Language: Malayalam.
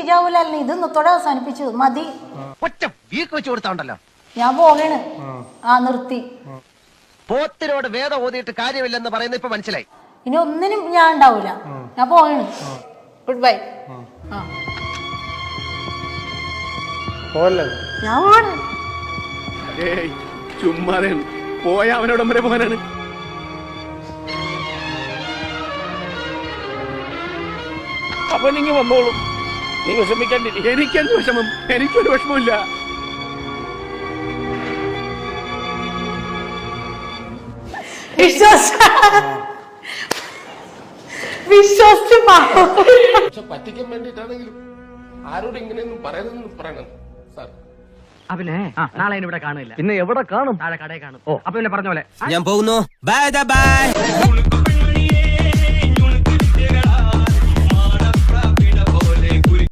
ശരിയാവൂലല്ലോ, ഇത് ഇന്നത്തോടെ അവസാനിപ്പിച്ചു മതി. ഒറ്റ വീക്ക് വെച്ച് കൊടുത്തോണ്ടല്ലോ. ഞാൻ പോകണ്. നിർത്തി. പോത്തിനോട് വേദം ഓതിയിട്ട് കാര്യമില്ലെന്ന് പറയുന്നത് ഇപ്പൊ മനസ്സിലായി. ഇനി ഒന്നിനും ഞാൻ ഉണ്ടാവൂല. ഞാൻ പോകണ്. Good bye. ഞാൻ പോവാണ്. ചുമ്മാതെ പോയ അവനോടം വരെ പോകാനാണ്. അപ്പൊ നിങ്ങൾ വന്നോളൂ, നീ വിഷമിക്കാണ്ടിരി. എനിക്കെന്ത് വിഷമം? എനിക്കൊരു വിഷമമില്ല. വിശ്വസിച്ച് പറ്റിക്കാൻ വേണ്ടിട്ടാണെങ്കിലും ആരോട് ഇങ്ങനെയൊന്നും പറയരുതെന്ന് പറയണം സാർ. പിന്നെ നാളെ ഇവിടെ കാണില്ല. പിന്നെ എവിടെ കാണും? നാളെ കടയിൽ കാണും. അപ്പൊ പിന്നെ പറഞ്ഞ പോലെ ഞാൻ പോകുന്നു. Bye bye.